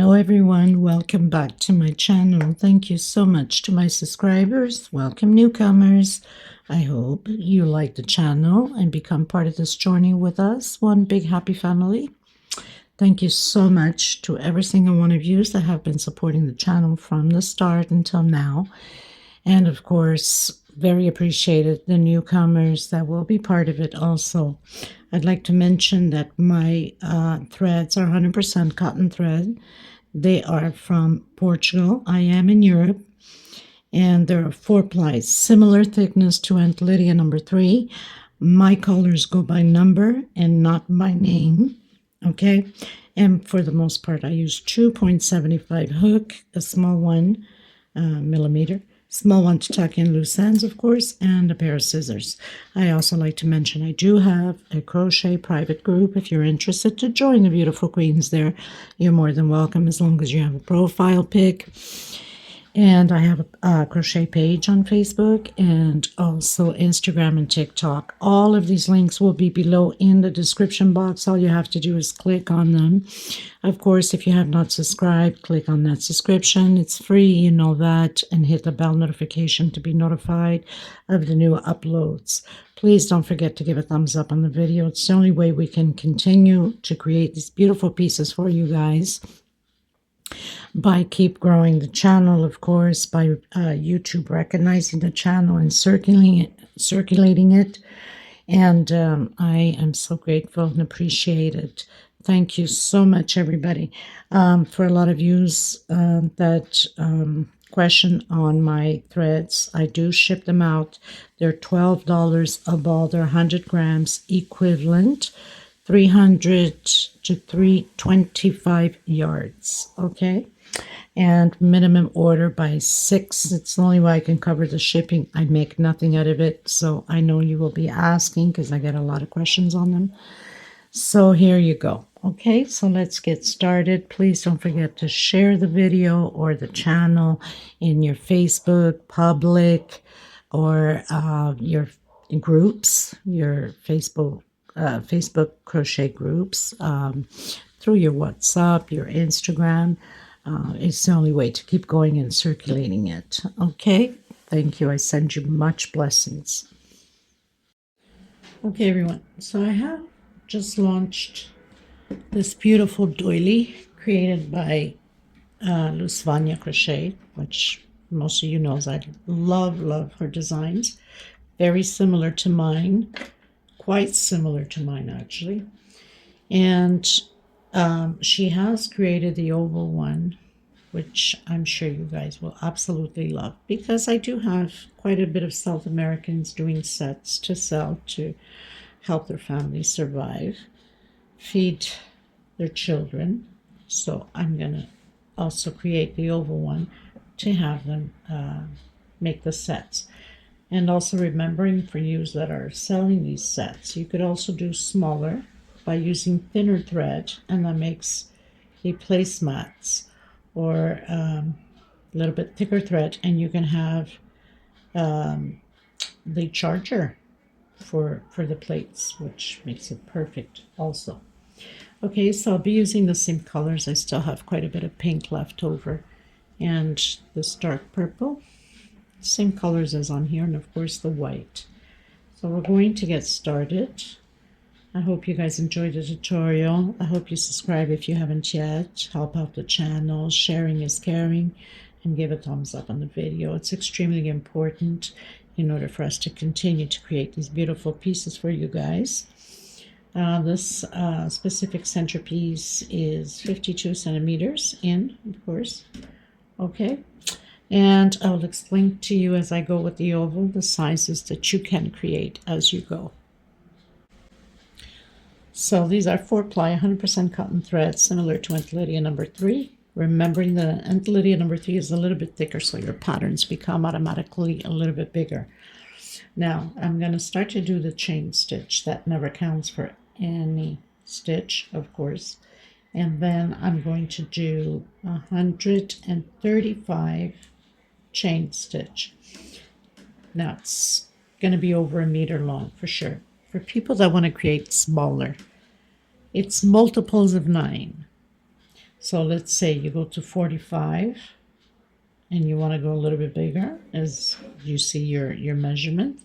Hello everyone, welcome back to my channel. Thank you so much to my subscribers. Welcome newcomers. I hope you like the channel and become part of this journey with us. One big happy family. Thank you so much to every single one of you that have been supporting the channel from the start until now. And of course, very appreciated the newcomers that will be part of it also. I'd like to mention that my threads are 100% cotton thread. They are from Portugal. I am in Europe. And there are 4 plies, similar thickness to Aunt Lydia number 3. My colors go by number and not by name. Okay. And for the most part, I use 2.75 hook, a small one, millimeter. Small one to tuck in loose ends, of course, and a pair of scissors. I also like to mention I do have a crochet private group. If you're interested to join the beautiful queens there, you're more than welcome as long as you have a profile pic. And I have a crochet page on Facebook and also Instagram and TikTok. All of these links will be below in the description box. All you have to do is click on them. Of course, if you have not subscribed, click on that subscription. It's free, you know that, and hit the bell notification to be notified of the new uploads. Please don't forget to give a thumbs up on the video. It's the only way we can continue to create these beautiful pieces for you guys. By keep growing the channel, of course, by YouTube recognizing the channel and circulating it. And I am so grateful and appreciate it. Thank you so much, everybody. For a lot of yous that question on my threads, I do ship them out. They're $12 a ball. They're 100 grams equivalent. 300 to 325 yards, okay? And minimum order by 6. It's the only way I can cover the shipping. I make nothing out of it, so I know you will be asking because I get a lot of questions on them. So here you go. Okay, so let's get started. Please don't forget to share the video or the channel in your Facebook public or your groups, your Facebook crochet groups, through your WhatsApp, your Instagram. It's the only way to keep going and circulating it. Okay, thank you. I send you much blessings. Okay, everyone. So I have just launched this beautiful doily created by Vanya Crochet, which most of you knows I love her designs. Very similar to mine. Quite similar to mine, actually. And she has created the oval one, which I'm sure you guys will absolutely love, because I do have quite a bit of South Americans doing sets to sell to help their families survive, feed their children. So I'm going to also create the oval one to have them make the sets. And also remembering for you that are selling these sets, you could also do smaller by using thinner thread, and that makes the placemats, or a little bit thicker thread, and you can have the charger for the plates, which makes it perfect also. Okay, so I'll be using the same colors. I still have quite a bit of pink left over and this dark purple. Same colors as on here, and of course the white. So we're going to get started. I hope you guys enjoyed the tutorial. I hope you subscribe if you haven't yet. Help out the channel. Sharing is caring. And give a thumbs up on the video. It's extremely important in order for us to continue to create these beautiful pieces for you guys. This specific centerpiece is 52 centimeters in, of course. Okay. And I'll explain to you as I go with the oval the sizes that you can create as you go. So these are 4-ply 100% cotton thread, similar to Aunt Lydia number 3. Remembering that Aunt Lydia number 3 is a little bit thicker, so your patterns become automatically a little bit bigger. Now I'm going to start to do the chain stitch. That never counts for any stitch, of course. And then I'm going to do 135 chain stitch. Now it's going to be over 1 meter long for sure. For people that want to create smaller, it's multiples of 9. So let's say you go to 45 and you want to go a little bit bigger as you see your measurement.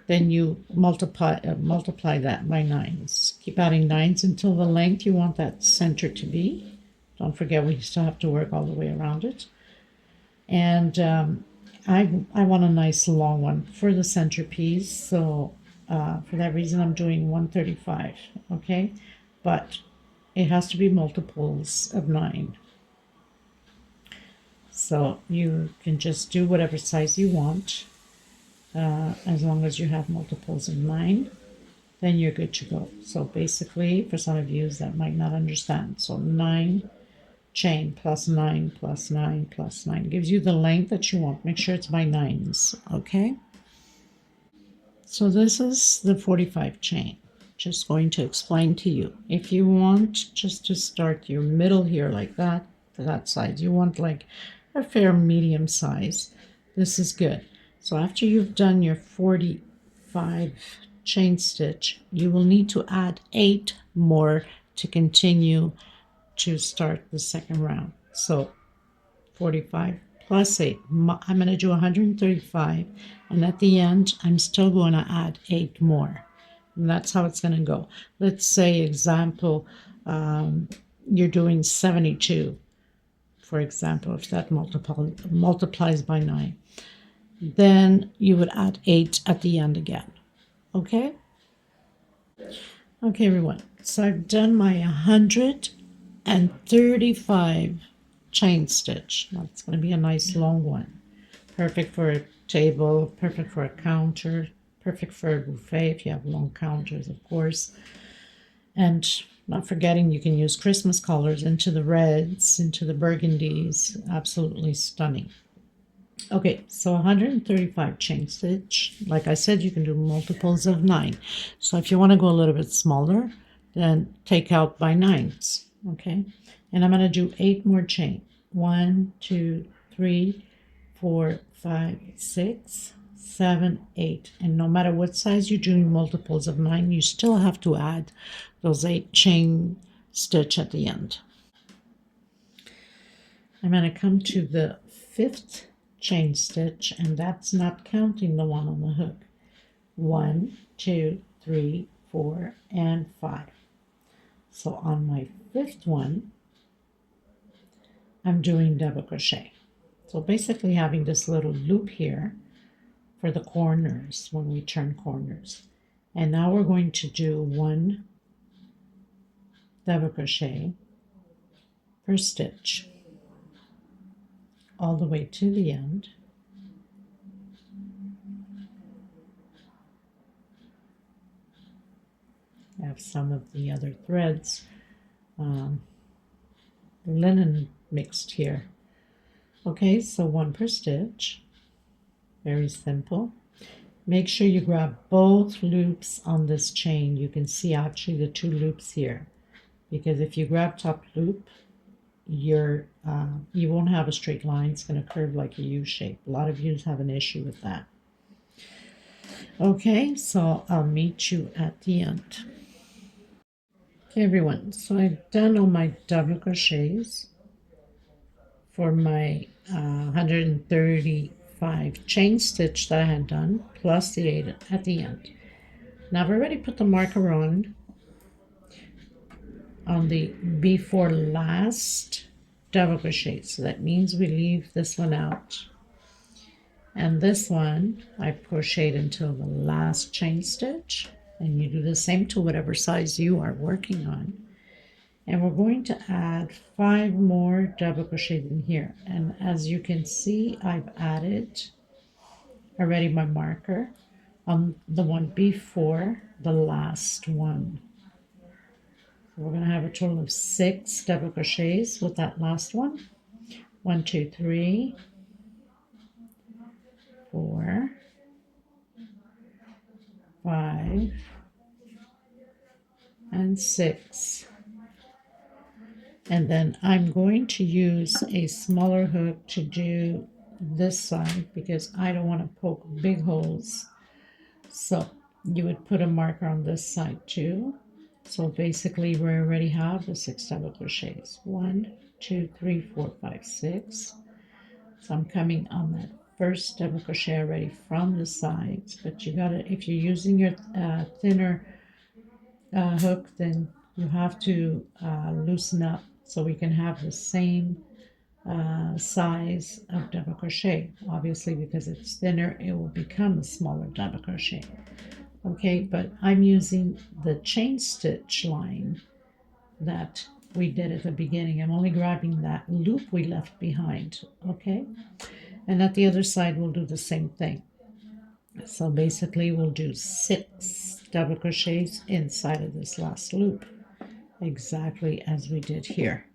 Then you multiply that by 9s. Keep adding 9s until the length you want that center to be. Don't forget we still have to work all the way around it. And I want a nice long one for the centerpiece, so for that reason I'm doing 135, okay? But it has to be multiples of 9. So you can just do whatever size you want, as long as you have multiples of 9, then you're good to go. So basically, for some of you that might not understand, so 9 chain plus 9 plus 9 plus 9 gives you the length that you want. Make sure it's by 9s, okay? So this is the 45 chain. Just going to explain to you. If you want just to start your middle here like that, for that size, you want like a fair medium size, this is good. So after you've done your 45 chain stitch, you will need to add 8 more to continue to start the second round. So 45 plus 8. I'm going to do 135, and at the end I'm still going to add 8 more. And that's how it's going to go. Let's say, example, you're doing 72, for example, if that multiplies by 9. Then you would add 8 at the end again. Okay? Okay, everyone. So I've done my 135 chain stitch. That's going to be a nice long one. Perfect for a table, perfect for a counter, perfect for a buffet if you have long counters, of course. And not forgetting you can use Christmas colors into the reds, into the burgundies. Absolutely stunning. Okay, so 135 chain stitch. Like I said, you can do multiples of 9. So if you want to go a little bit smaller, then take out by 9s. Okay, and I'm going to do 8 more chain. 1, 2, 3, 4, 5, 6, 7, 8. And no matter what size you're doing multiples of 9, you still have to add those 8 chain stitch at the end. I'm going to come to the 5th chain stitch, and that's not counting the one on the hook. 1, 2, 3, 4, and 5. So on my 5th one, I'm doing double crochet. So basically having this little loop here for the corners when we turn corners. And now we're going to do 1 double crochet per stitch all the way to the end. I have some of the other threads, linen mixed here. Okay, so 1 per stitch. Very simple. Make sure you grab both loops on this chain. You can see actually the 2 loops here, because if you grab top loop, you won't have a straight line. It's going to curve like a U shape. A lot of you have an issue with that. Okay, so I'll meet you at the end. Okay, everyone, so I've done all my double crochets for my 135 chain stitch that I had done, plus the 8 at the end. Now I've already put the marker on the before last double crochet, so that means we leave this one out. And this one I've crocheted until the last chain stitch, and you do the same to whatever size you are working on. And we're going to add 5 more double crochets in here. And as you can see, I've added already my marker on the one before the last one. So we're going to have a total of 6 double crochets with that last one. 1, 2, 3, 4, 5, and 6. And then I'm going to use a smaller hook to do this side because I don't want to poke big holes. So you would put a marker on this side too. So basically we already have the 6 double crochets. 1, 2, 3, 4, 5, 6. So I'm coming on that first double crochet already from the sides, but you gotta, if you're using your thinner hook, then you have to loosen up so we can have the same size of double crochet. Obviously, because it's thinner, it will become a smaller double crochet. Okay, but I'm using the chain stitch line that we did at the beginning. I'm only grabbing that loop we left behind. Okay, and at the other side we'll do the same thing. So basically we'll do 6 double crochets inside of this last loop, exactly as we did here.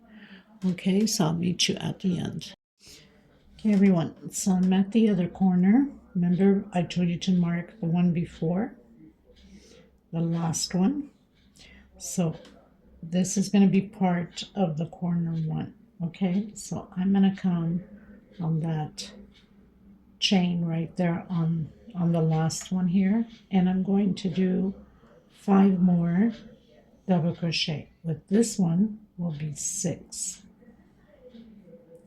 Okay, so I'll meet you at the end. Okay, everyone, so I'm at the other corner. Remember I told you to mark the one before, the last one. So this is going to be part of the corner one. Okay, so I'm going to come on that chain right there on the last one here, and I'm going to do 5 more double crochet. With this one will be 6.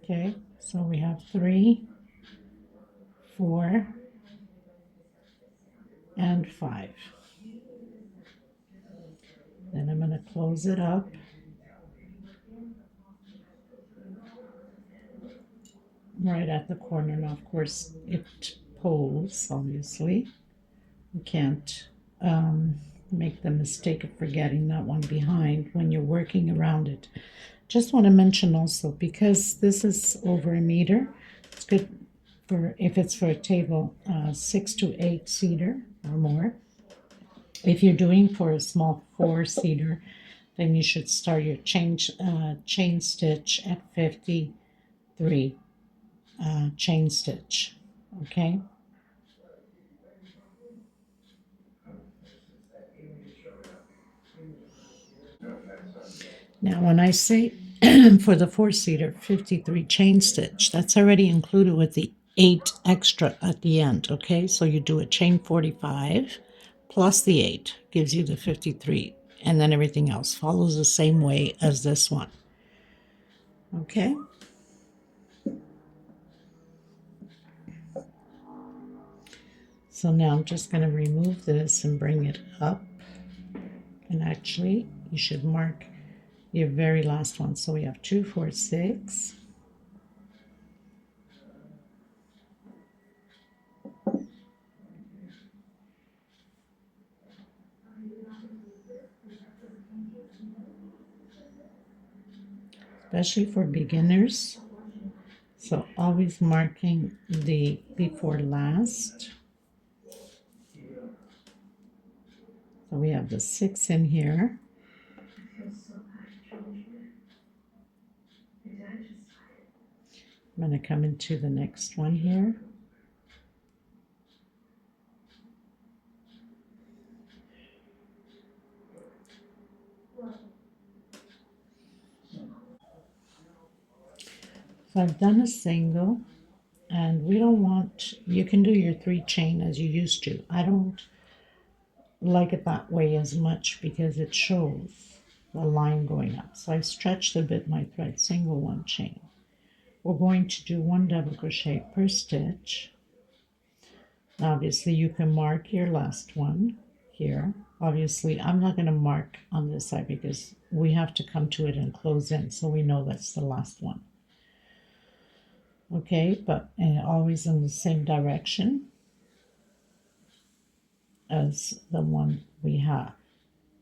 Okay, so we have 3, 4, and 5. Then I'm going to close it up right at the corner. Now, of course, it pulls, obviously. You can't make the mistake of forgetting that one behind when you're working around it. Just want to mention also, because this is over a meter, it's good for if it's for a table 6 to 8 seater or more. If you're doing for a small 4 seater, then you should start your chain stitch at 53 chain stitch. Okay. Now, when I say for the 4-seater, 53 chain stitch, that's already included with the 8 extra at the end, okay? So you do a chain 45 plus the 8 gives you the 53, and then everything else follows the same way as this one, okay? So now I'm just going to remove this and bring it up, and actually you should mark your very last one. So we have 2, 4, 6. Especially for beginners. So always marking the before last. So we have the 6 in here. I'm going to come into the next one here. So I've done a single, and we don't want, you can do your 3 chain as you used to. I don't like it that way as much because it shows the line going up. So I stretched a bit my thread, single 1 chain. We're going to do 1 double crochet per stitch. Obviously you can mark your last one here. Obviously I'm not going to mark on this side because we have to come to it and close in, so we know that's the last one. Okay, but always in the same direction as the one we have,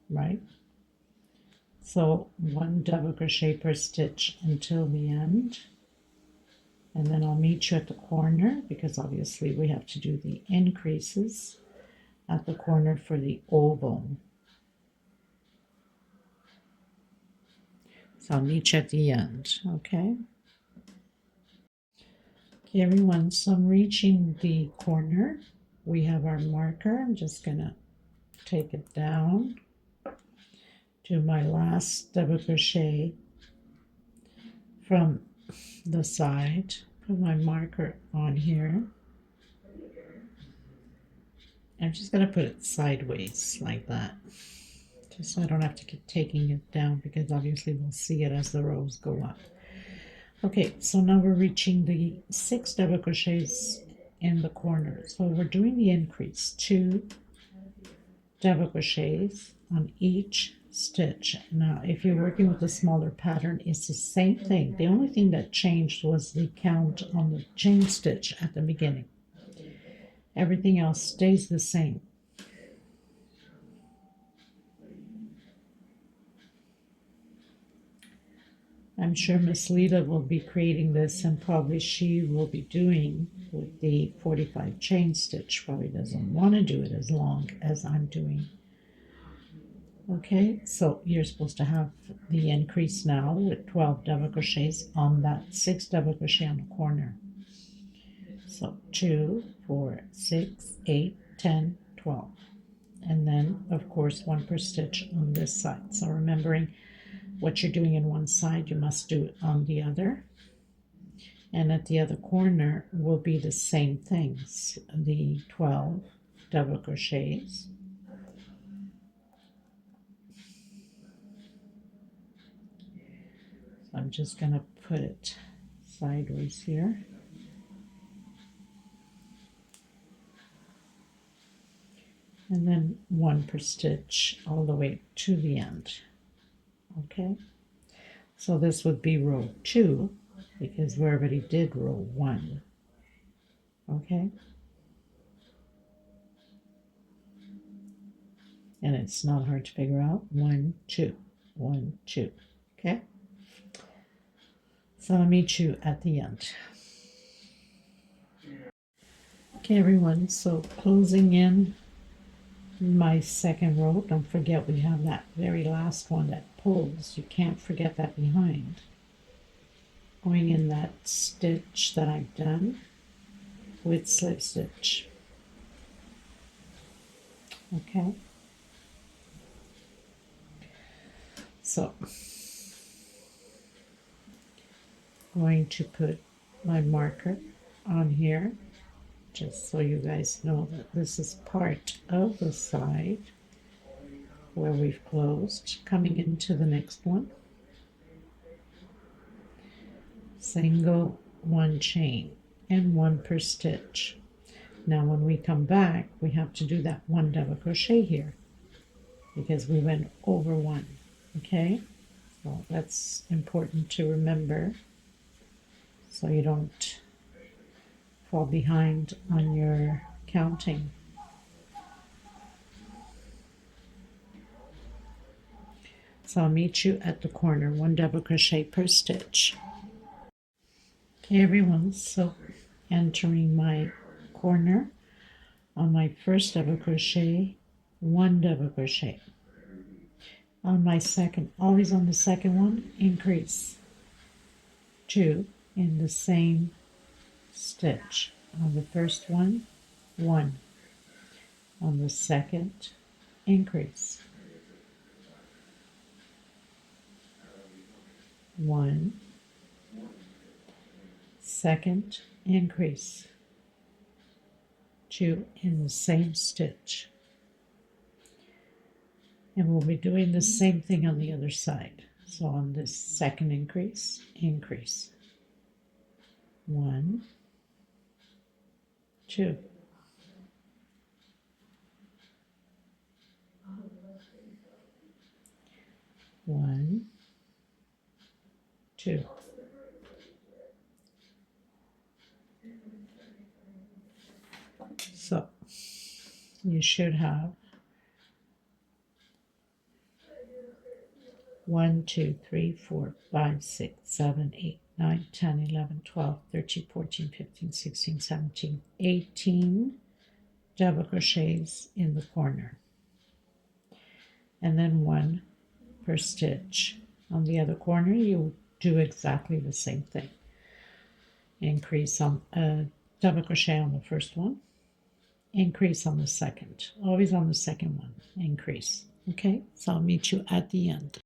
right? So 1 double crochet per stitch until the end, and then I'll meet you at the corner because obviously we have to do the increases at the corner for the oval. So I'll meet you at the end, okay? Okay, everyone, so I'm reaching the corner. We have our marker. I'm just gonna take it down to my last double crochet from the side. Put my marker on here. I'm just gonna put it sideways like that. just so I don't have to keep taking it down, because obviously we'll see it as the rows go up. Okay, so now we're reaching the 6 double crochets in the corner. So we're doing the increase, 2 double crochets on each stitch. Now if you're working with a smaller pattern, it's the same thing. The only thing that changed was the count on the chain stitch at the beginning. Everything else stays the same. I'm sure Miss Lydia will be creating this, and probably she will be doing with the 45 chain stitch. Probably doesn't want to do it as long as I'm doing. Okay, so you're supposed to have the increase now with 12 double crochets on that 6 double crochet on the corner. So 2, 4, 6, 8, 10, 12. And then, of course, 1 per stitch on this side. So remembering what you're doing in one side, you must do it on the other. And at the other corner will be the same things, the 12 double crochets. So I'm just going to put it sideways here. And then 1 per stitch all the way to the end. Okay, so this would be row 2, because we already did row 1. Okay, and it's not hard to figure out. 1, 2, 1, 2. Okay, so I'll meet you at the end. Okay, everyone, so closing in my second row. Don't forget we have that very last one that pulls. You can't forget that behind. Going in that stitch that I've done with slip stitch. Okay, so going to put my marker on here, just so you guys know that this is part of the side where we've closed. Coming into the next one, single 1 chain and 1 per stitch. Now when we come back, we have to do that 1 double crochet here, because we went over 1. Okay, so that's important to remember, so you don't fall behind on your counting. So I'll meet you at the corner, 1 double crochet per stitch. Okay, everyone, so entering my corner, on my first double crochet, 1 double crochet. On my second, always on the second one, increase 2 in the same stitch. On the first one, 1. On the second, increase 1. Second, increase 2 in the same stitch. And we'll be doing the same thing on the other side. So on this second increase, increase 1, 2. One, 2. So you should have 1, 2, 3, 4, 5, 6, 7, 8, 9, 10, 11, 12, 13, 14, 15, 16, 17, 18 double crochets in the corner, and then 1 per stitch. On the other corner, you do exactly the same thing. Increase on double crochet on the first one, increase on the second, always on the second one, increase. Okay, so I'll meet you at the end.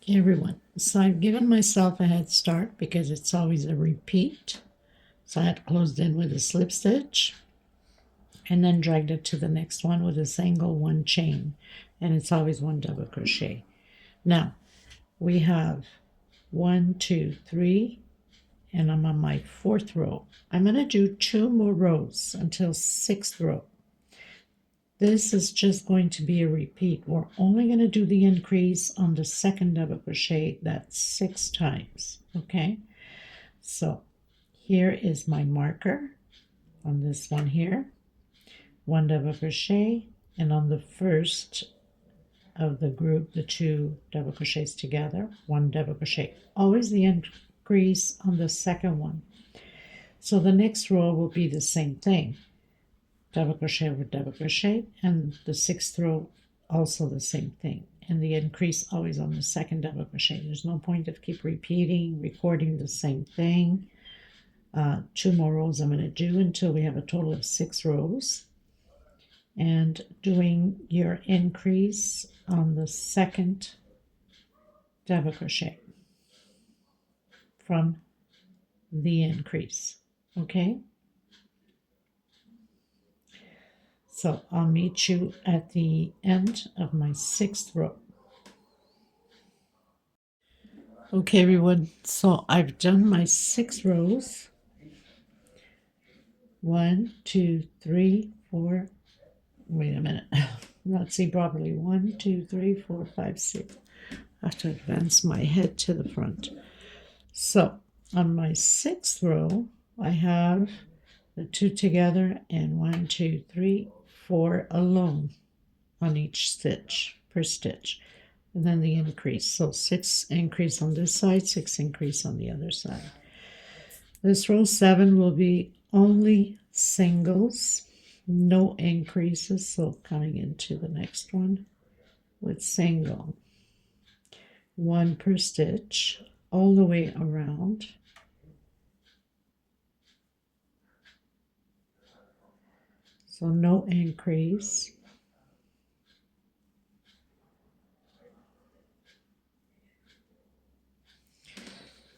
Okay, everyone, so I've given myself a head start because it's always a repeat. So I had closed in with a slip stitch and then dragged it to the next one with a single 1 chain. and it's always one double crochet. Now we have 1, 2, 3, and I'm on my 4th row. I'm going to do 2 more rows until 6th row. This is just going to be a repeat. We're only going to do the increase on the 2nd double crochet. That's 6 times. Okay, so here is my marker on this one here, 1 double crochet, and on the first of the group, the 2 double crochets together, 1 double crochet. Always the increase on the 2nd one. So the next row will be the same thing, double crochet over double crochet, and the 6th row also the same thing, and the increase always on the 2nd double crochet. There's no point of keep repeating, recording the same thing. 2 more rows I'm going to do until we have a total of 6 rows, and doing your increase on the 2nd double crochet from the increase. Okay, so I'll meet you at the end of my 6th row. Okay everyone, so I've done my 6 rows. 1, 2, 3, 4, wait a minute, not see properly, 1, 2, 3, 4, 5, 6. I have to advance my head to the front. So on my 6th row I have the 2 together and 1, 2, 3, 4 alone on each stitch, per stitch, and then the increase. So 6 increase on this side, 6 increase on the other side. This row 7 will be only singles, no increases. So coming into the next one with single, 1 per stitch all the way around. So no increase.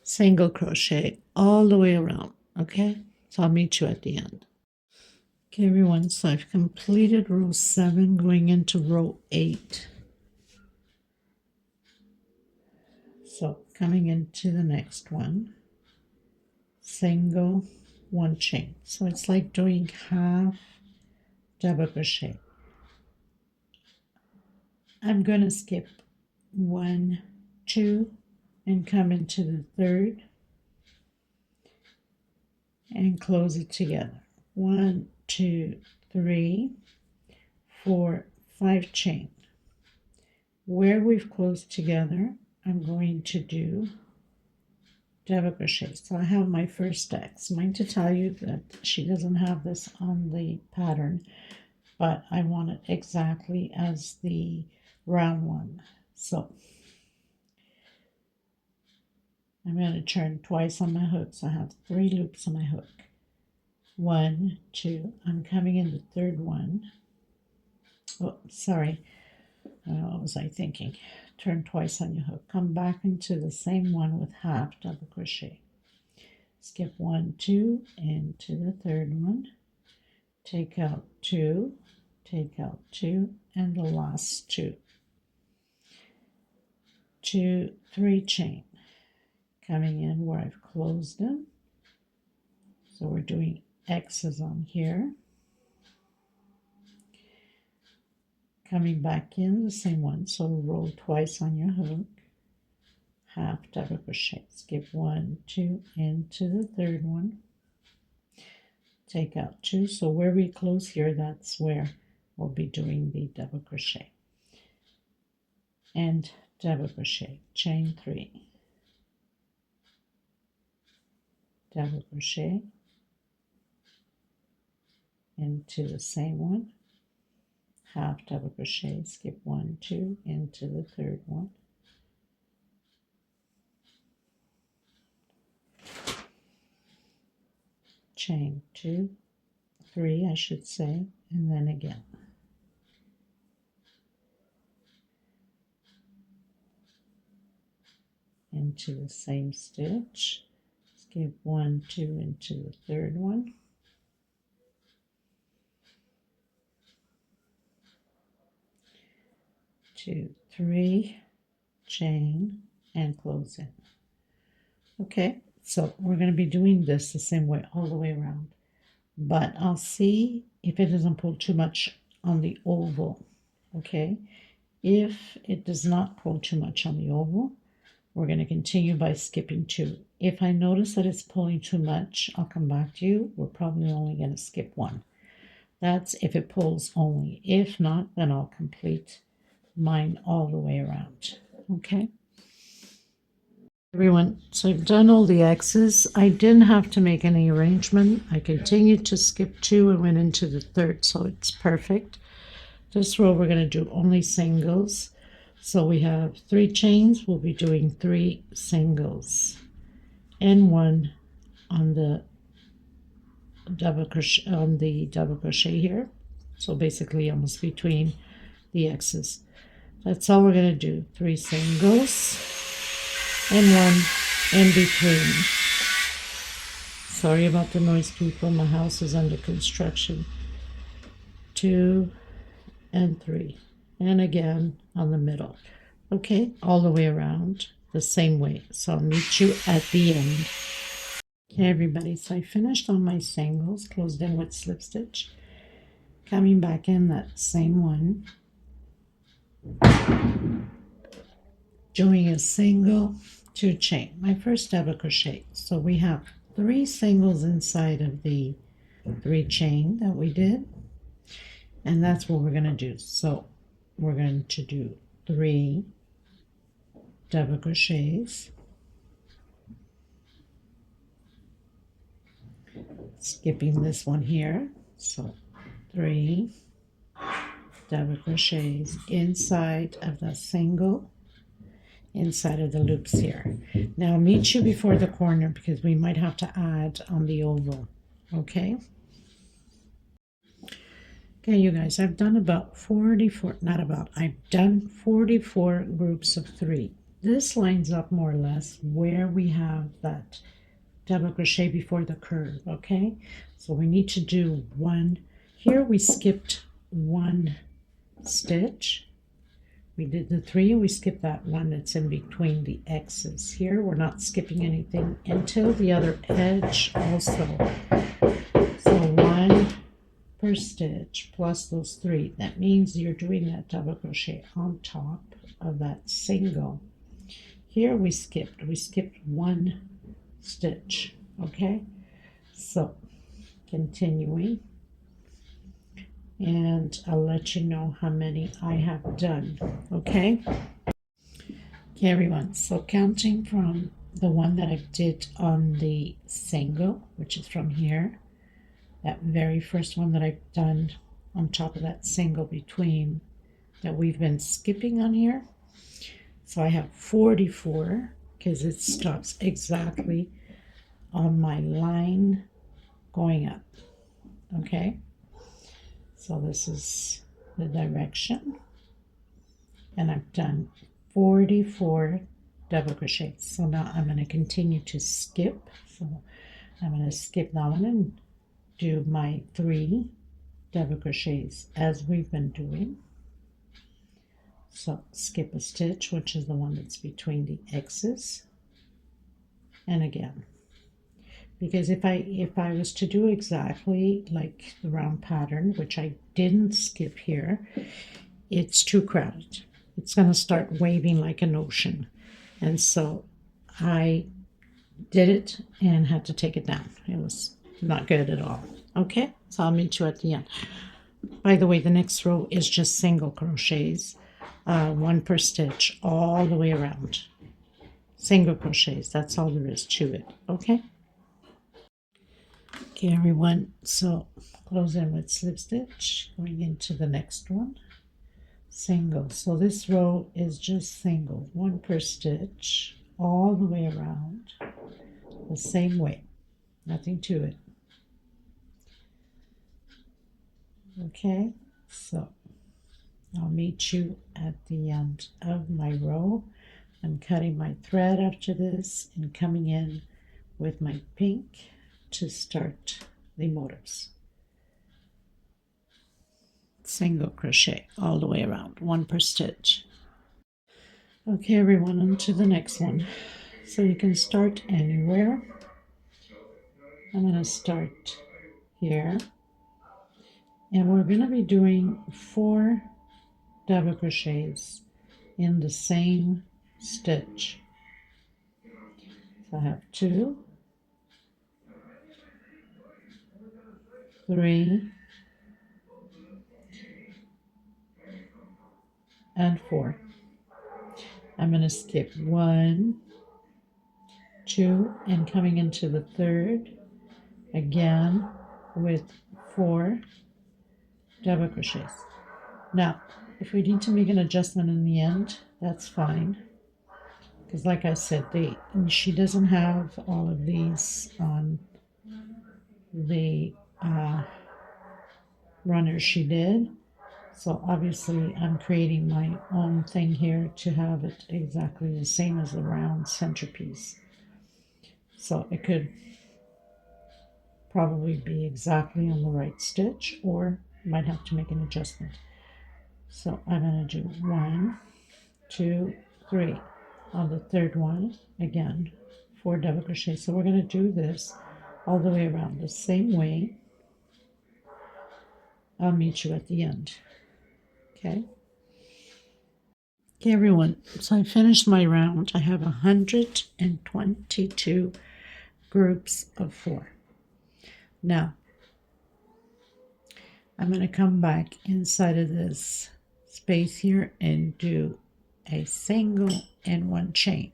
Single crochet all the way around. Okay, so I'll meet you at the end. Okay everyone, so I've completed row 7, going into row 8. So coming into the next one, single, 1 chain. So it's like doing half double crochet. I'm going to skip 1, 2, and come into the 3rd and close it together. 1, 2, 3, 4, 5 chain. Where we've closed together, I'm going to do double crochet. So I have my first stack. It's mine to tell you that she doesn't have this on the pattern, but I want it exactly as the round one. So I'm going to turn twice on my hook. So I have 3 loops on my hook. 1, 2, I'm coming in the 3rd one. Oh, sorry. What was I thinking? Turn twice on your hook. Come back into the same one with half double crochet. Skip 1, 2 into the 3rd one. Take out 2, take out 2, and the last 2. 2, 3 chain. Coming in where I've closed them. So we're doing X's on here. Coming back in the same one, so roll twice on your hook, half double crochet, skip 1, 2 into the 3rd one, take out 2. So where we close here, that's where we'll be doing the double crochet, and double crochet, chain 3, double crochet into the same one, half double crochet, skip 1, 2 into the 3rd one, chain 2, 3 I should say, and then again. Into the same stitch, skip 1, 2 into the 3rd one, 2, 3, chain, and close in. Okay, so we're going to be doing this the same way all the way around, but I'll see if it doesn't pull too much on the oval. Okay, if it does not pull too much on the oval, we're going to continue by skipping 2. If I notice that it's pulling too much, I'll come back to you. We're probably only going to skip 1. That's if it pulls only. If not, then I'll complete mine all the way around. Okay, everyone, so I've done all the X's. I didn't have to make any arrangement. I continued to skip 2 and went into the 3rd, so it's perfect. This row we're going to do only singles. So we have 3 chains. We'll be doing 3 singles and 1 on the double crochet here. So basically almost between the X's. That's all we're going to do. 3 singles and 1 in between. Sorry about the noise, people. My house is under construction. 2 and 3, and again on the middle. Okay, all the way around the same way. So I'll meet you at the end. Okay, everybody, so I finished on my singles, closed in with slip stitch, coming back in that same one, doing a single, 2 chain, my first double crochet. So we have 3 singles inside of the 3 chain that we did, and that's what we're going to do. So we're going to do 3 double crochets, skipping this one here. So 3 double crochets inside of the single, inside of the loops here. Now I'll meet you before the corner because we might have to add on the oval. Okay. Okay, you guys, I've done about 44, I've done 44 groups of 3. This lines up more or less where we have that double crochet before the curve, okay? So we need to do 1. Here we skipped 1 stitch. We did the 3, and we skipped that 1 that's in between the X's. Here we're not skipping anything until the other edge also. So 1 per stitch plus those 3. That means you're doing that double crochet on top of that single. Here we skipped 1 stitch. Okay, so continuing, and I'll let you know how many I have done. Okay, everyone, so counting from the one that I did on the single, which is from here, that very first one that I've done on top of that single between that we've been skipping on here. So I have 44 because it stops exactly on my line going up. Okay, so this is the direction, and I've done 44 double crochets. So now I'm going to continue to skip. So I'm going to skip that one and do my 3 double crochets as we've been doing. So skip a stitch, which is the one that's between the X's, and again, because if I was to do exactly like the round pattern, which I didn't skip here, it's too crowded. It's going to start waving like an ocean, and so I did it and had to take it down. It was not good at all. Okay, so I'll meet you at the end. By the way, the next row is just single crochets, 1 per stitch all the way around. Single crochets, that's all there is to it. Okay, everyone, so close in with slip stitch, going into the next one, single. So this row is just single, 1 per stitch all the way around, the same way, nothing to it. Okay, so I'll meet you at the end of my row. I'm cutting my thread after this and coming in with my pink to start the motifs. Single crochet all the way around, 1 per stitch. Okay, everyone, on to the next one. So you can start anywhere. I'm going to start here. And we're going to be doing 4 double crochets in the same stitch. So I have 2, 3, and 4. I'm going to skip 1, 2, and coming into the third again with 4 double crochets. Now, if we need to make an adjustment in the end, that's fine. Because like I said, she doesn't have all of these on the runner she did. So obviously I'm creating my own thing here to have it exactly the same as the round centerpiece. So it could probably be exactly on the right stitch, or might have to make an adjustment. So I'm going to do 1, 2, 3. On the third one, again, 4 double crochets. So we're going to do this all the way around the same way. I'll meet you at the end. Okay. Okay, everyone. So I finished my round. I have 122 groups of 4. Now, I'm going to come back inside of this space here and do a single and 1 chain.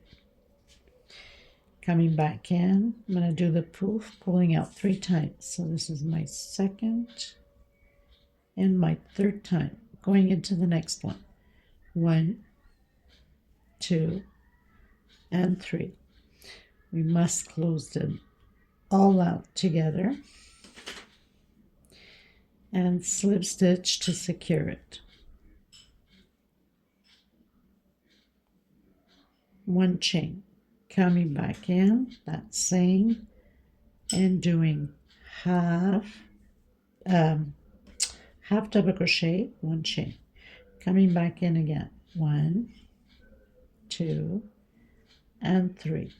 Coming back in, I'm going to do the poof, pulling out 3 times. So this is my second and my third time. Going into the next one. 1, 2, and 3. We must close them all out together and slip stitch to secure it. 1 chain. Coming back in, that same, and doing half double crochet, 1 chain. Coming back in again, 1, 2, and 3.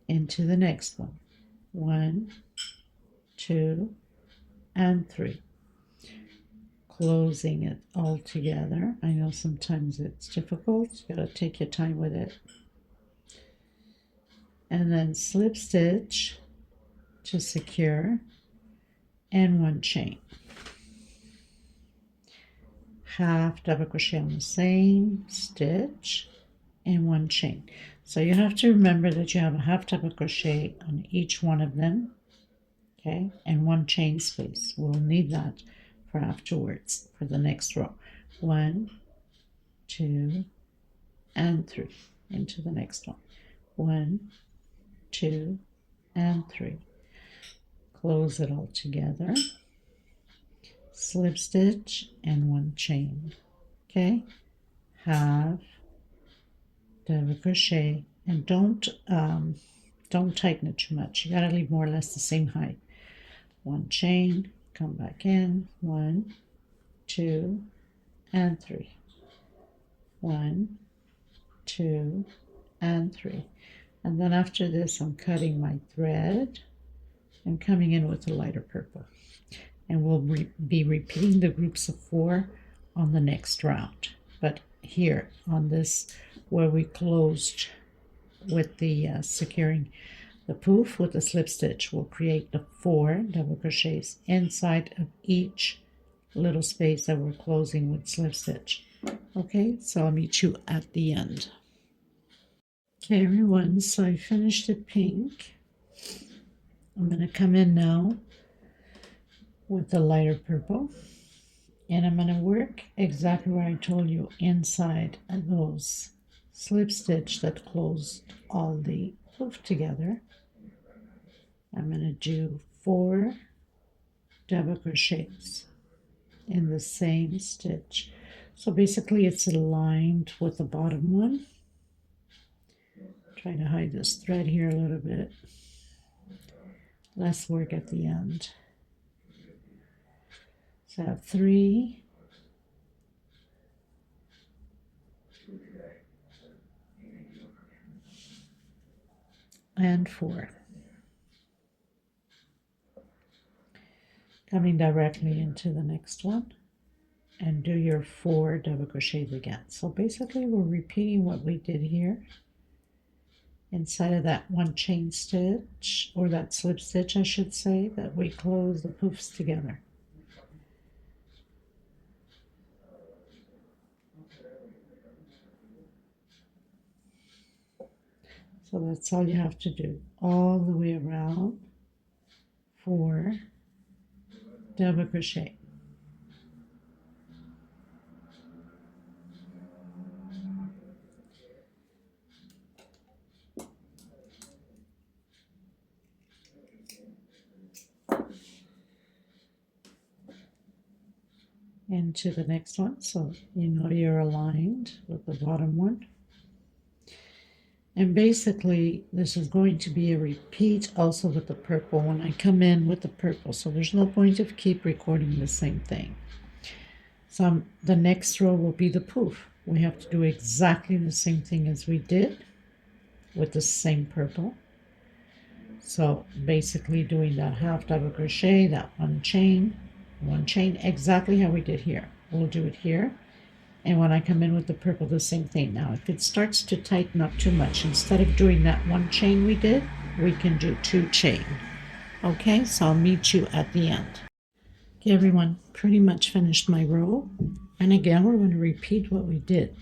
Into the next one, 1, 2, and 3. Closing it all together. I know sometimes it's difficult. You gotta take your time with it. And then slip stitch to secure, and 1 chain. Half double crochet on the same stitch and 1 chain. So you have to remember that you have a half double crochet on each one of them, okay, and 1 chain space. We'll need that for afterwards for the next row. 1, 2, and 3. Into the next one. 1, 2, and 3. Close it all together. Slip stitch and 1 chain. Okay, half double crochet, and don't tighten it too much. You gotta leave more or less the same height. 1 chain, come back in, 1, 2, and 3. 1, 2, and 3. And then after this, I'm cutting my thread and coming in with a lighter purple. And we'll be repeating the groups of 4 on the next round. But here on this, where we closed with the securing the poof with the slip stitch, we'll create the 4 double crochets inside of each little space that we're closing with slip stitch. Okay, so I'll meet you at the end. Okay, everyone, so I finished the pink. I'm going to come in now with the lighter purple, and I'm going to work exactly where I told you, inside of those slip stitch that closed all the poof together. I'm going to do 4 double crochets in the same stitch. So basically it's aligned with the bottom one. Trying to hide this thread here a little bit. Less work at the end. So I have 3, and 4. Coming directly into the next one, and do your 4 double crochets again. So basically we're repeating what we did here inside of that one chain stitch, or that slip stitch I should say, that we close the poofs together. So that's all you have to do, all the way around, 4 double crochet. Into the next one, so you know you're aligned with the bottom one. And basically this is going to be a repeat also with the purple when I come in with the purple, so there's no point of keep recording the same thing. So the next row will be the poof. We have to do exactly the same thing as we did with the same purple. So basically doing that half double crochet, that one chain, exactly how we did here. We'll do it here, and when I come in with the purple, the same thing. Now if it starts to tighten up too much, instead of doing that one chain we did, we can do 2 chain. Okay, so I'll meet you at the end. Okay everyone, pretty much finished my row, and again we're going to repeat what we did.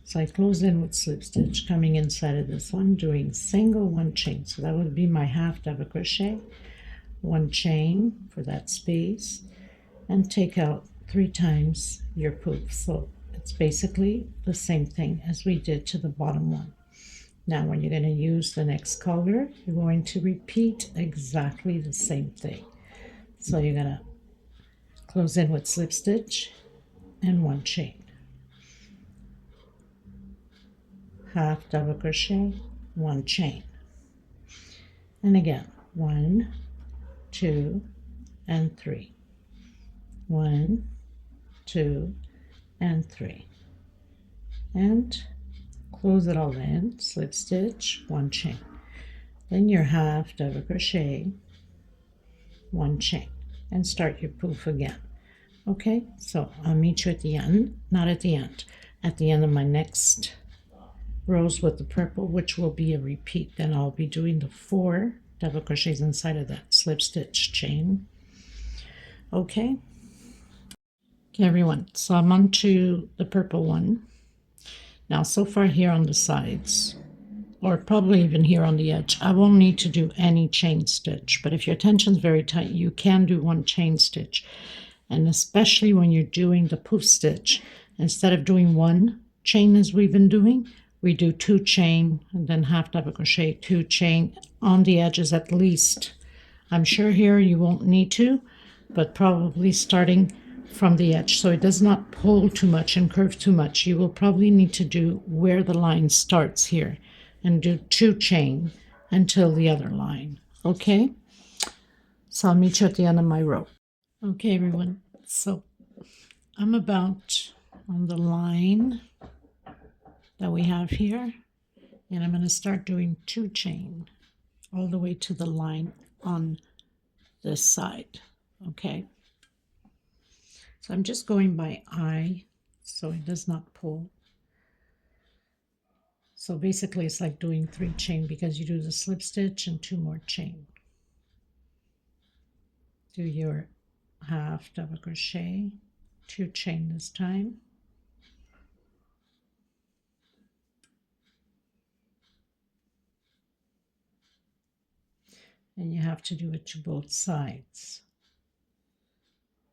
So I close in with slip stitch, coming inside of this one, doing single 1 chain, so that would be my half double crochet, 1 chain for that space, and take out 3 times your poof. So it's basically the same thing as we did to the bottom one. Now when you're going to use the next color, you're going to repeat exactly the same thing. So you're going to close in with slip stitch and 1 chain, half double crochet, 1 chain, and again 1, 2, and 3, 1, 2, and 3, and close it all in, slip stitch, 1 chain, then your half double crochet, 1 chain, and start your poof again. Okay, so I'll meet you at the end, not at the end, at the end of my next rows with the purple, which will be a repeat. Then I'll be doing the 4 double crochets inside of that slip stitch chain. Okay, everyone, so I'm on to the purple one now. So far here on the sides, or probably even here on the edge, I won't need to do any chain stitch, but if your tension's very tight, you can do 1 chain stitch. And especially when you're doing the poof stitch, instead of doing 1 chain as we've been doing, we do 2 chain and then half double crochet, 2 chain on the edges at least. I'm sure here you won't need to, but probably starting from the edge so it does not pull too much and curve too much, you will probably need to do where the line starts here and do 2 chain until the other line. Okay, so I'll meet you at the end of my row. Okay everyone, so I'm about on the line that we have here, and I'm going to start doing 2 chain all the way to the line on this side. Okay, so I'm just going by eye so it does not pull. So basically it's like doing 3 chain because you do the slip stitch and 2 more chain. Do your half double crochet, 2 chain this time, and you have to do it to both sides.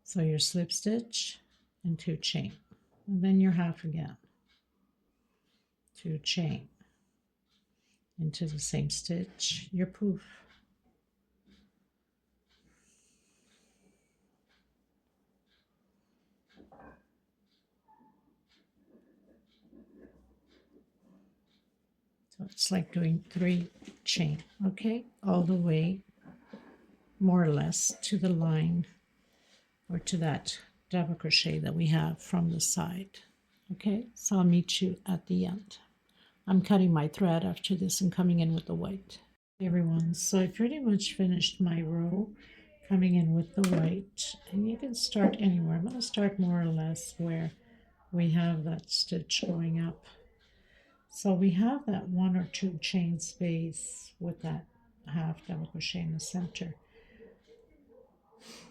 So your slip stitch and 2 chain, and then your half again, 2 chain into the same stitch, your poof. So it's like doing 3 chain, okay, all the way more or less to the line or to that double crochet that we have from the side. Okay, so I'll meet you at the end. I'm cutting my thread after this and coming in with the white. Everyone, so I pretty much finished my row, coming in with the white, and you can start anywhere. I'm going to start more or less where we have that stitch going up. So we have that 1 or 2 chain space with that half double crochet in the center.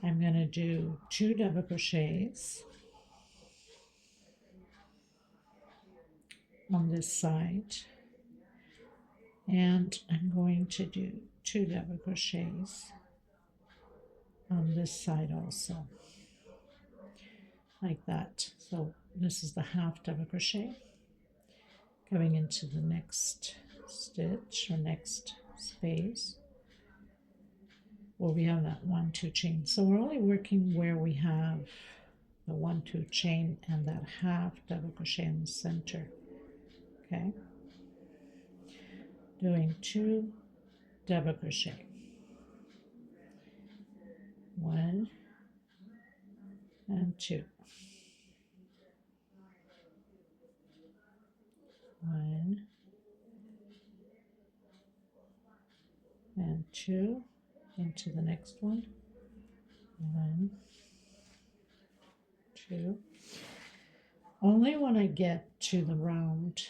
I'm going to do 2 double crochets on this side, and I'm going to do 2 double crochets on this side also, like that. So this is the half double crochet going into the next stitch or next space where we have that 1, 2 chain. So we're only working where we have the 1, 2 chain and that half double crochet in the center. Okay, doing 2 double crochet, 1 and 2, 1 and 2, into the next one, 1, 2. Only when I get to the round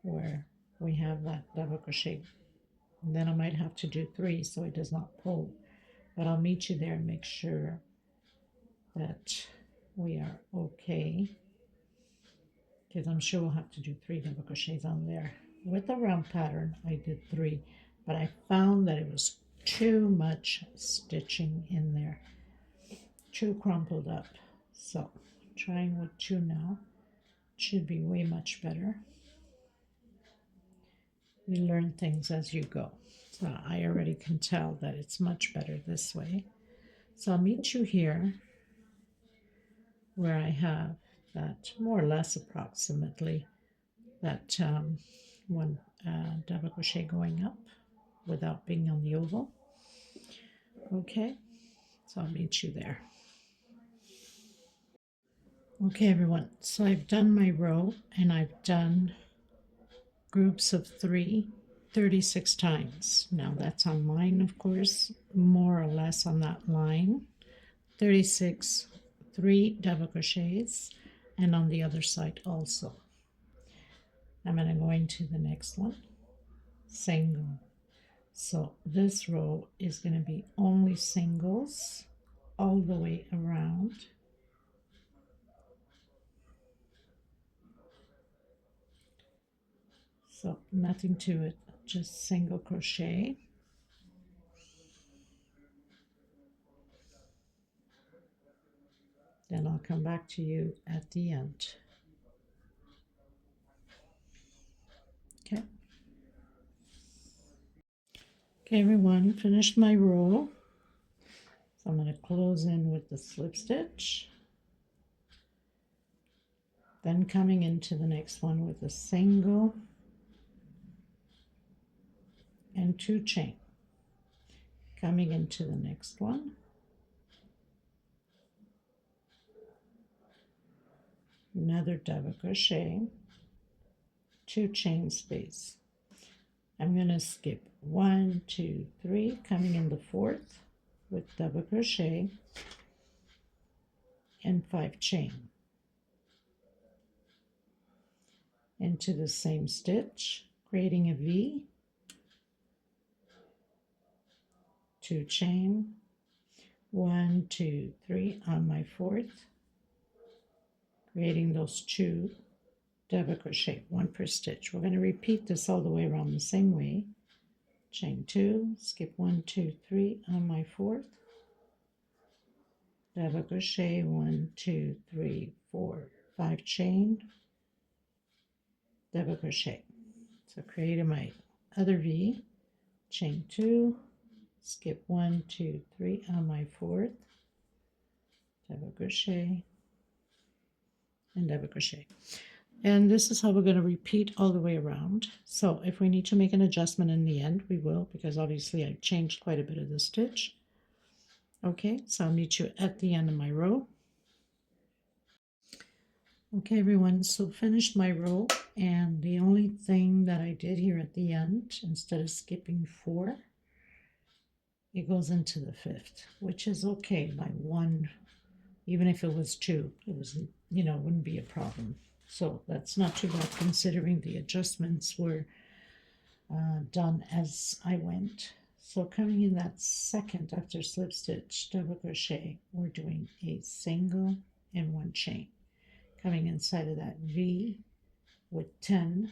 where we have that double crochet, and then I might have to do 3 so it does not pull, but I'll meet you there and make sure that we are okay, because I'm sure we'll have to do 3 double crochets on there. With the round pattern I did 3, but I found that it was too much stitching in there, too crumpled up. So trying with 2 now should be way much better. You learn things as you go, so I already can tell that it's much better this way. So I'll meet you here where I have that more or less approximately that 1 double crochet going up without being on the oval. Okay, so I'll meet you there. Okay everyone, so I've done my row and I've done groups of 3 36 times. Now that's on mine, of course, more or less on that line. 36, 3 double crochets, and on the other side also. I'm going to go into the next one, single. So this row is going to be only singles all the way around. So nothing to it, just single crochet. Then I'll come back to you at the end. Okay. Okay everyone, finished my row. So I'm going to close in with the slip stitch. Then coming into the next one with a single and 2 chain. Coming into the next one, another double crochet, 2 chain space. I'm going to skip 1, 2, 3, coming in the 4th with double crochet and 5 chain into the same stitch, creating a V, 2 chain, 1, 2, 3 on my 4th, creating those 2 double crochet, 1 per stitch. We're going to repeat this all the way around the same way. Chain 2, skip 1, 2, 3 on my 4th, double crochet, 1, 2, 3, 4, 5 chain, double crochet. So creating my other V, chain 2, skip 1, 2, 3 on my 4th, double crochet, and double crochet. And this is how we're going to repeat all the way around. So if we need to make an adjustment in the end, we will, because obviously I changed quite a bit of the stitch. Okay, so I'll meet you at the end of my row. Okay, everyone, so finished my row, and the only thing that I did here at the end, instead of skipping 4, it goes into the 5th, which is okay by 1. Even if it was 2, it was, wouldn't be a problem. So that's not too bad considering the adjustments were done as I went. So coming in that second after slip stitch double crochet, we're doing a single and 1 chain. Coming inside of that V with 10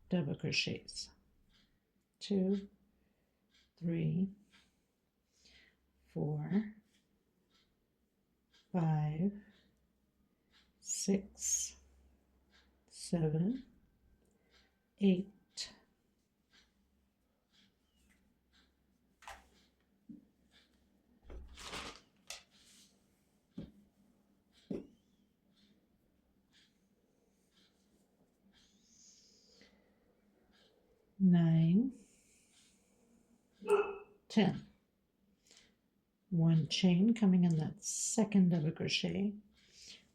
double crochets. 2, 3, 4, 5, 6, 7, 8, 9, 10. 1 chain coming in that second double crochet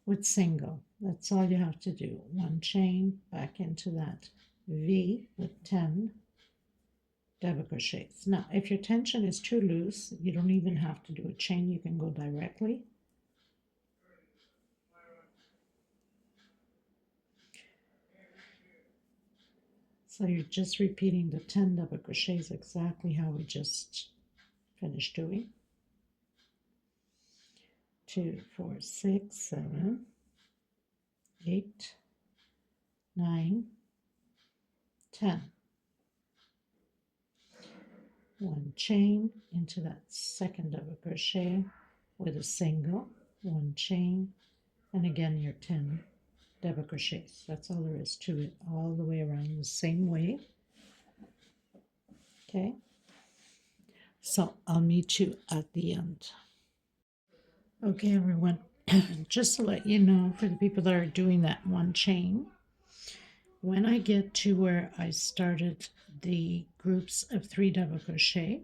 with single. That's all you have to do. 1 chain back into that V with 10 double crochets. Now, if your tension is too loose, you don't even have to do a chain. You can go directly. So you're just repeating the 10 double crochets exactly how we just finished doing. 2, 4, 6, 7, 8, 9, 10. 1 chain into that second double crochet with a single, 1 chain, and again your 10 double crochets. That's all there is to it, all the way around the same way. Okay, so I'll meet you at the end. Okay, everyone, just to let you know, for the people that are doing that 1 chain, when I get to where I started the groups of 3 double crochet,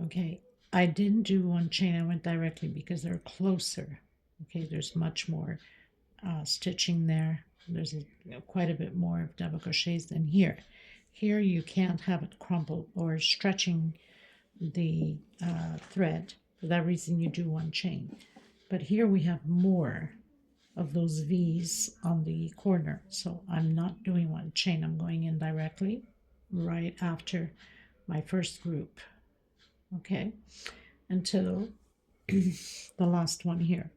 okay, I didn't do 1 chain, I went directly because they're closer. Okay, there's much more stitching there. There's quite a bit more of double crochets than here. Here you can't have it crumple or stretching the thread. For that reason you do 1 chain. But here we have more of those V's on the corner. So I'm not doing 1 chain. I'm going in directly right after my first group. Okay, until the last one here.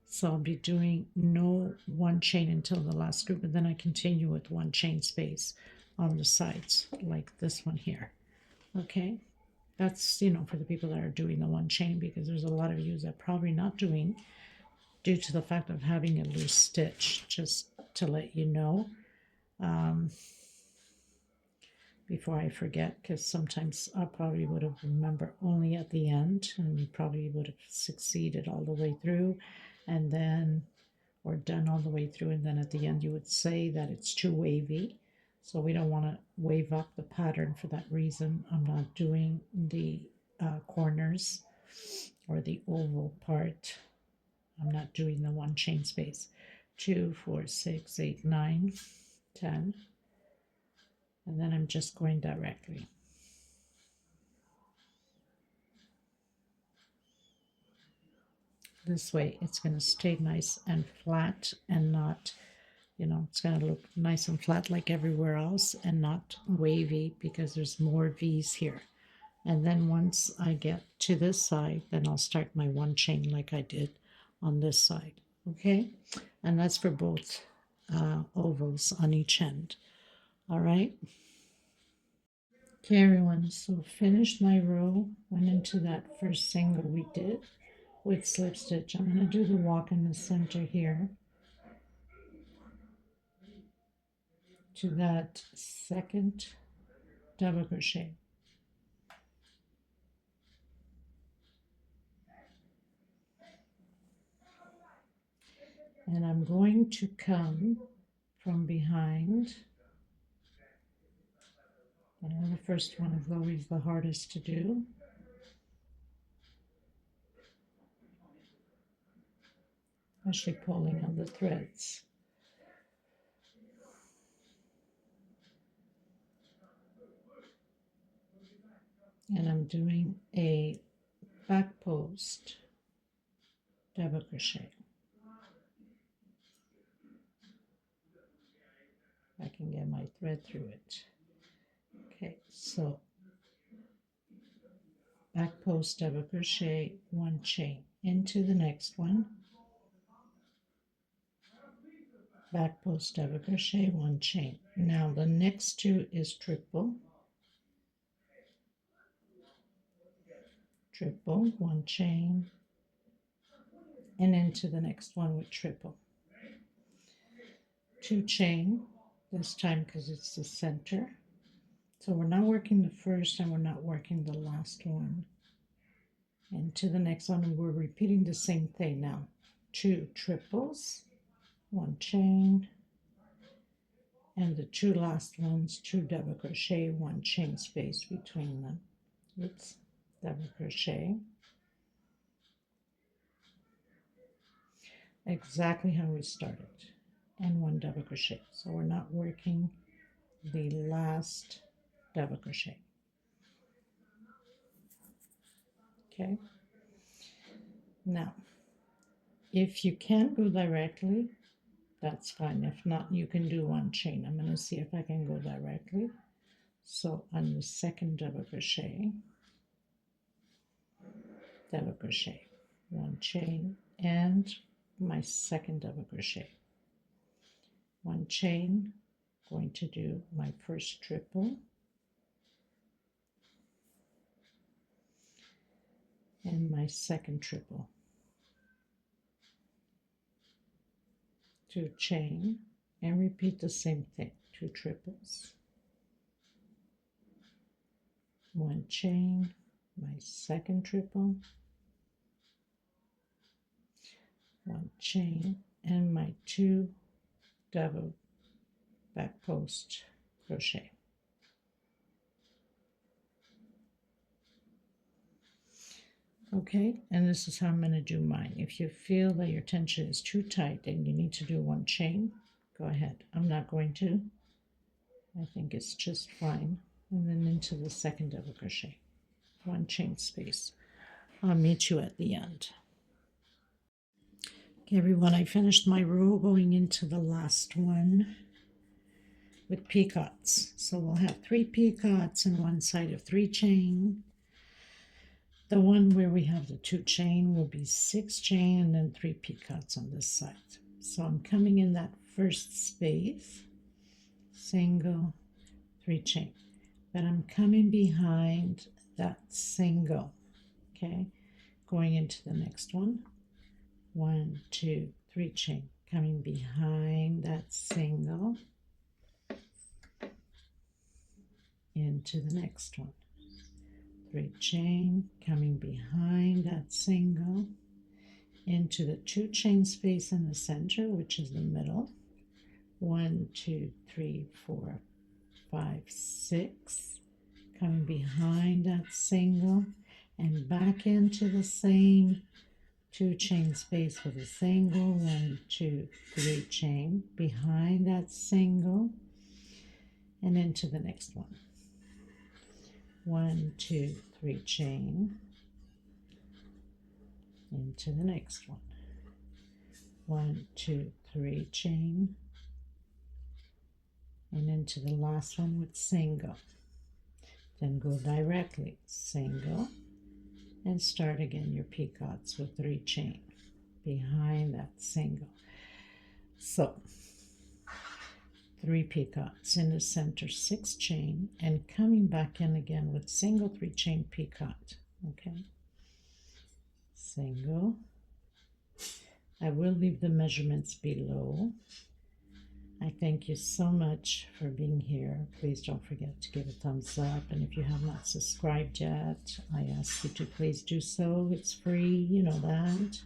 So I'll be doing no 1 chain until the last group, and then I continue with 1 chain space on the sides, like this one here. Okay, that's, for the people that are doing the 1 chain, because there's a lot of you that are probably not doing due to the fact of having a loose stitch, just to let you know. Before I forget, because sometimes I probably would have remembered only at the end and probably would have succeeded all the way through, and then or done all the way through, and then at the end you would say that it's too wavy. So we don't want to wave up the pattern. For that reason, I'm not doing the corners or the oval part. I'm not doing the 1 chain space. 2, 4, 6, 8, 9, 10, and then I'm just going directly. This way it's going to stay nice and flat and not, it's going to look nice and flat like everywhere else and not wavy, because there's more V's here. And then once I get to this side, then I'll start my 1 chain like I did on this side. Okay, and that's for both ovals on each end. All right. Okay, everyone, so finished my row, went into that first single we did with slip stitch. I'm going to do the walk in the center here to that second double crochet. And I'm going to come from behind. And the first one is always the hardest to do. especially pulling on the threads. And I'm doing a back post double crochet. I can get my thread through it. Okay, so back post double crochet, one chain into the next one, back post double crochet, one chain. Now the next two is triple, triple, one chain, and into the next one with triple, two chain this time because it's the center. So we're not working the first and we're not working the last one. Into the next one, and we're repeating the same thing now. Two triples, one chain, and the two last ones, two double crochet, one chain space between them. Oops, double crochet. Exactly how we started, and one double crochet. So we're not working the last double crochet. Okay. Now, if you can't go directly, that's fine. If not, you can do one chain. I'm going to see if I can go directly. So on the second double crochet, one chain, and my second double crochet, one chain, going to do my first triple, and my second triple, two chain, and repeat the same thing, two triples, one chain, my second triple, one chain, and my two double back post crochet. Okay, and this is how I'm going to do mine. If you feel that your tension is too tight and you need to do one chain, go ahead. I'm not going to. I think it's just fine. And then into the second double crochet, one chain space. I'll meet you at the end. Okay, everyone, I finished my row going into the last one with picots. So we'll have 3 picots on one side of 3 chain. The one where we have the 2 chain will be 6 chain and then 3 picots on this side. So I'm coming in that first space, single, 3 chain, but I'm coming behind that single, okay, going into the next one, 1, 2, 3 chain, coming behind that single, into the next one, 3 chain, coming behind that single, into the 2 chain space in the center, which is the middle, 1, 2, 3, 4, 5, 6, coming behind that single, and back into the same 2 chain space with a single, 1, 2, 3 chain, behind that single, and into the next one, 1, 2, 3 chain, into the next one, 1, 2, 3 chain, and into the last one with single. Then go directly single and start again your picots with 3 chain behind that single. So 3 picots in the center, 6 chain, and coming back in again with single 3 chain picot. Okay, single. I will leave the measurements below. I thank you so much for being here. Please don't forget to give a thumbs up, and if you have not subscribed yet, I ask you to please do so. It's free, you know that.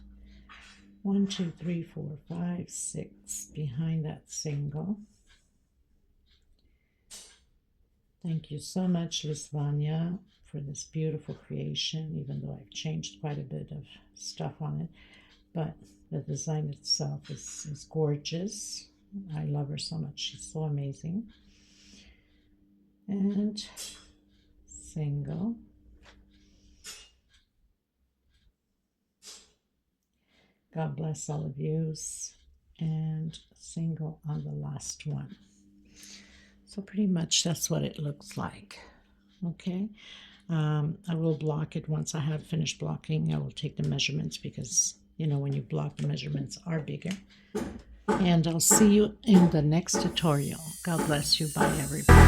1, 2, 3, 4, 5, 6 behind that single. Thank you so much, Lisvania, for this beautiful creation, even though I've changed quite a bit of stuff on it. but the design itself is gorgeous. I love her so much. She's so amazing. And single. God bless all of yous. And single on the last one. So pretty much that's what it looks like. Okay. I will block it once I have finished blocking. I will take the measurements because, you know, when you block, the measurements are bigger. And I'll see you in the next tutorial. God bless you. Bye, everybody.